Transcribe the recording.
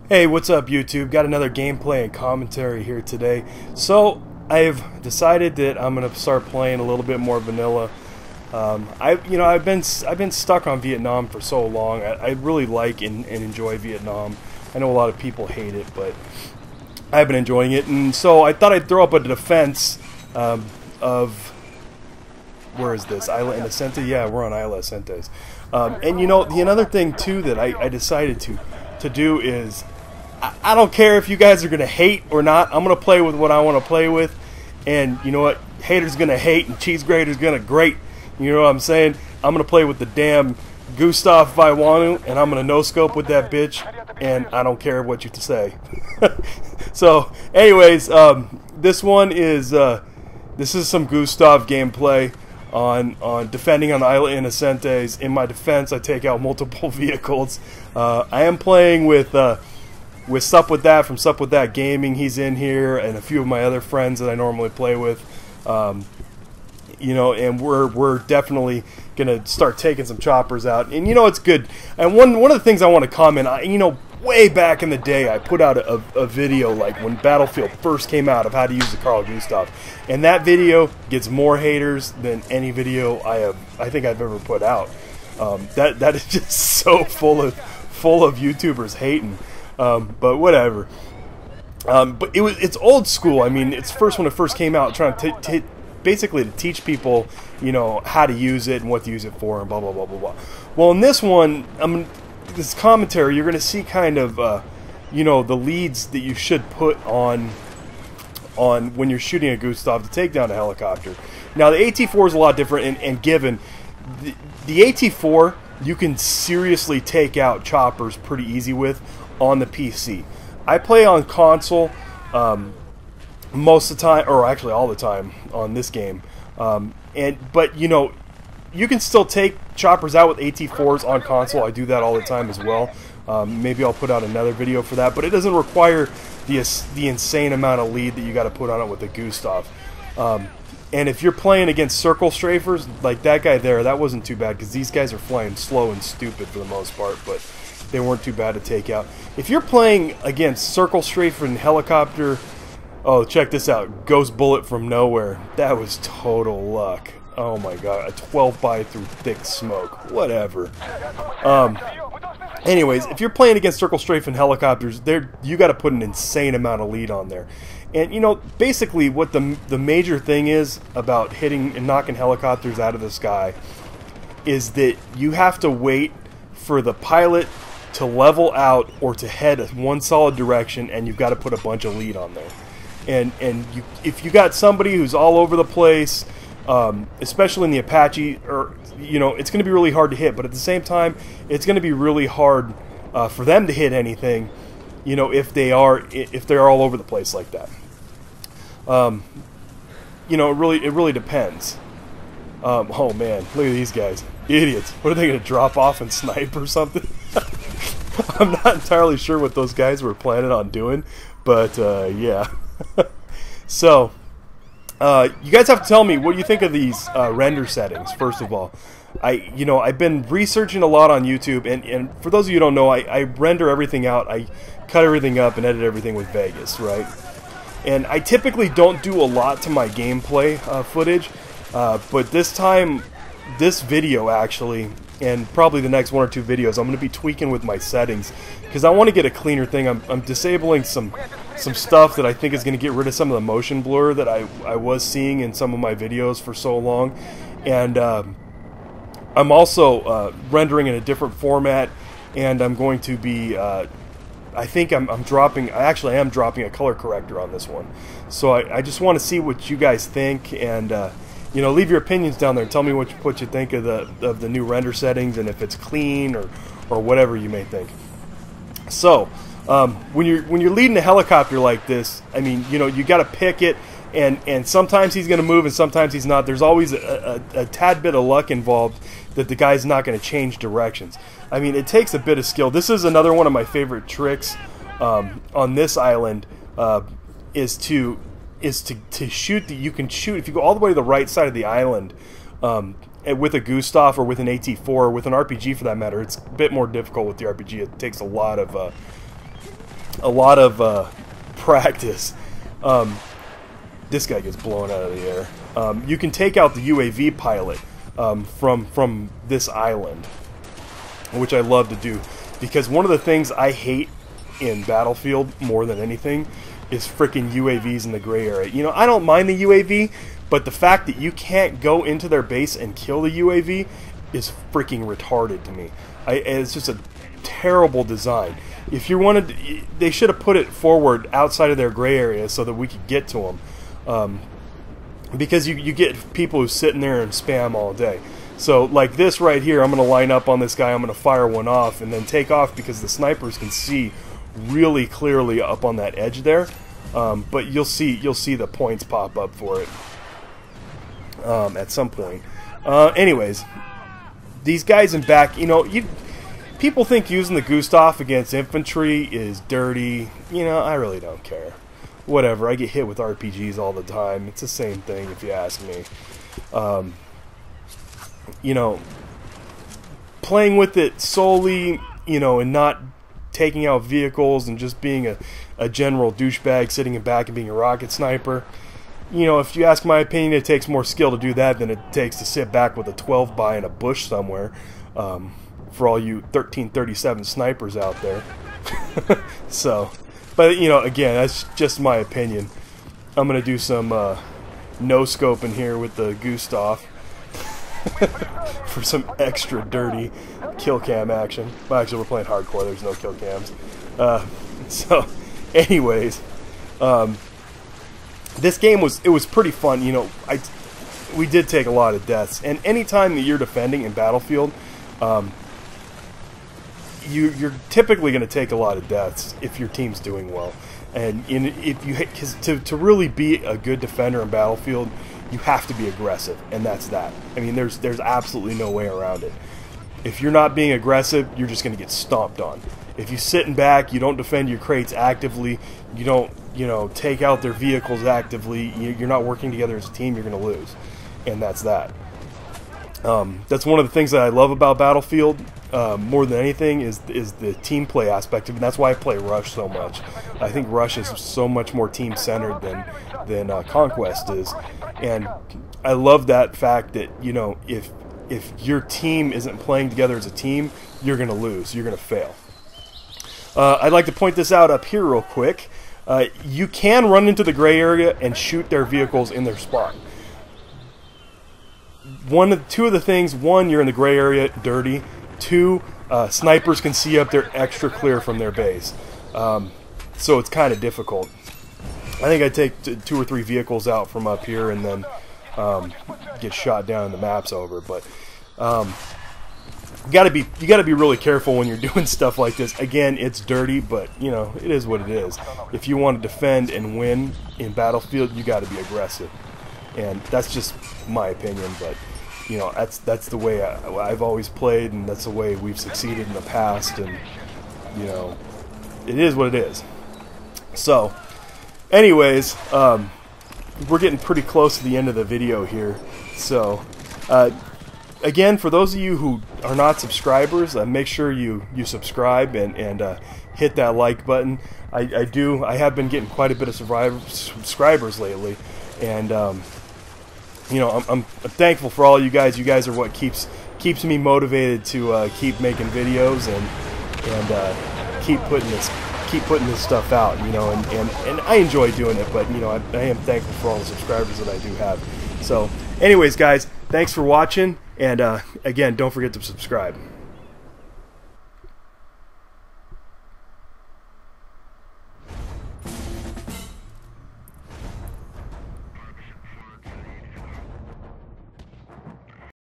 Hey, what's up YouTube? Got another gameplay and commentary here today. So I've decided that I'm gonna start playing a little bit more vanilla. I've been stuck on Vietnam for so long. I really like and enjoy Vietnam. I know a lot of people hate it, but I've been enjoying it, and so I thought I'd throw up a defense of, where is this? Isla Inocente? Yeah, we're on Isla Inocentes. And you know, the another thing too that I decided to do is, I don't care if you guys are gonna hate or not. I'm gonna play with what I want to play with, and you know what? Haters gonna hate, and cheese graters gonna grate. You know what I'm saying? I'm gonna play with the damn Gustav if I want to, and I'm gonna no scope with that bitch, and I don't care what you to say. So, anyways, this one is this is some Gustav gameplay on defending on Isla Inocentes. In my defense, I take out multiple vehicles. I am playing with Sup With That from Sup With That Gaming. He's in here, and a few of my other friends that I normally play with. You know, and we're definitely gonna start taking some choppers out, and you know, it's good. And one of the things I want to comment, you know, way back in the day, I put out a video like when Battlefield first came out of how to use the Carl Gustav, and that video gets more haters than any video I think I've ever put out. That is just so full of YouTubers hating, but whatever. But it's old school. I mean, it's first when it first came out, trying to basically to teach people, you know, how to use it and what to use it for, and blah blah blah blah blah. Well, in this one, this commentary, you're going to see kind of, you know, the leads that you should put on when you're shooting a Gustav to take down a helicopter. Now, the AT-4 is a lot different, and given the AT-4, you can seriously take out choppers pretty easy with on the PC. I play on console most of the time, or actually all the time on this game, but you know, you can still take choppers out with AT-4s on console. I do that all the time as well. Maybe I'll put out another video for that, but it doesn't require the insane amount of lead that you got to put on it with the Gustav. And if you're playing against circle strafers like that guy there, that wasn't too bad, because these guys are flying slow and stupid for the most part, but they weren't too bad to take out. If you're playing against circle strafer and helicopter, oh, check this out. Ghost bullet from nowhere. That was total luck. Oh my god. A 12 by through thick smoke. Whatever. Anyways, if you're playing against circle strafe and helicopters, you got to put an insane amount of lead on there. And you know, basically what the major thing is about hitting and knocking helicopters out of the sky is that you have to wait for the pilot to level out or to head one solid direction, and you've got to put a bunch of lead on there. And if you got somebody who's all over the place, especially in the Apache, or you know, it's going to be really hard to hit. But at the same time, it's going to be really hard for them to hit anything, you know, if they're all over the place like that. You know, it really depends. Oh man, look at these guys, idiots! What are they going to drop off and snipe or something? I'm not entirely sure what those guys were planning on doing, but yeah. So, you guys have to tell me what you think of these render settings. First of all, I've been researching a lot on YouTube, and for those of you who don't know, I render everything out. I cut everything up and edit everything with Vegas, right? And I typically don't do a lot to my gameplay footage, but this time, this video actually, and probably the next one or two videos, I'm going to be tweaking with my settings, because I want to get a cleaner thing. I'm disabling some stuff that I think is going to get rid of some of the motion blur that I was seeing in some of my videos for so long. And I'm also rendering in a different format, and I'm going to be I think I actually am dropping a color corrector on this one. So I just want to see what you guys think, and you know, leave your opinions down there and tell me what you think of the new render settings, and if it's clean or whatever you may think. So when you're leading a helicopter like this, I mean, you know, you got to pick it, and sometimes he's going to move and sometimes he's not. There's always a tad bit of luck involved that the guy's not going to change directions. I mean, it takes a bit of skill. This is another one of my favorite tricks on this island, is to shoot. You can shoot if you go all the way to the right side of the island with a Gustav or with an AT-4 or with an RPG for that matter. It's a bit more difficult with the RPG. It takes a lot of a lot of practice. This guy gets blown out of the air. You can take out the UAV pilot from this island, which I love to do, because one of the things I hate in Battlefield more than anything is freaking UAVs in the gray area. You know, I don't mind the UAV, but the fact that you can't go into their base and kill the UAV is freaking retarded to me. It's just a terrible design. If you wanted, they should have put it forward outside of their gray area so that we could get to them. Because you get people who sit in there and spam all day. So like this right here, I'm going to line up on this guy, I'm going to fire one off and then take off, because the snipers can see really clearly up on that edge there. But you'll see the points pop up for it at some point. Anyways, these guys in back, you know, people think using the Gustav against infantry is dirty. You know, I really don't care. Whatever, I get hit with RPGs all the time. It's the same thing if you ask me. You know, playing with it solely, you know, and not taking out vehicles and just being a general douchebag sitting in back and being a rocket sniper. You know, if you ask my opinion, it takes more skill to do that than it takes to sit back with a 12 by in a bush somewhere. For all you 1337 snipers out there. So, but you know, again, that's just my opinion. I'm gonna do some no scoping here with the Gustav for some extra dirty kill cam action. Well, actually, we're playing hardcore. There's no kill cams. So, anyways, this game was pretty fun. You know, we did take a lot of deaths, and anytime that you're defending in Battlefield, you're typically going to take a lot of deaths if your team's doing well. And because to really be a good defender in Battlefield, you have to be aggressive, and that's that. I mean, there's absolutely no way around it. If you're not being aggressive, you're just going to get stomped on. If you sit in back, you don't defend your crates actively, you don't, you know, take out their vehicles actively, you're not working together as a team, you're going to lose. And that's that. That's one of the things that I love about Battlefield more than anything is the team play aspect of it, and that's why I play Rush so much. I think Rush is so much more team-centered than Conquest is, and I love that fact that, you know, if your team isn't playing together as a team, you're going to lose, you're going to fail. I'd like to point this out up here real quick. You can run into the gray area and shoot their vehicles in their spawn. Two of the things: one, you're in the gray area, dirty. Two, snipers can see up there extra clear from their base. So it's kind of difficult. I think I take 2 or 3 vehicles out from up here and then get shot down and the map's over. But you gotta be really careful when you're doing stuff like this. Again, it's dirty, but you know, it is what it is. If you want to defend and win in Battlefield, you got to be aggressive, and that's just my opinion. But you know, that's the way I've always played, and that's the way we've succeeded in the past. And you know, it is what it is. So, anyways, we're getting pretty close to the end of the video here. So, again, for those of you who are not subscribers, make sure you subscribe and hit that like button. I have been getting quite a bit of subscribers lately, and you know, I'm thankful for all you guys. You guys are what keeps me motivated to keep making videos and keep putting this stuff out. You know, and I enjoy doing it, but you know, I am thankful for all the subscribers that I do have. So, anyways, guys, thanks for watching. And again, don't forget to subscribe.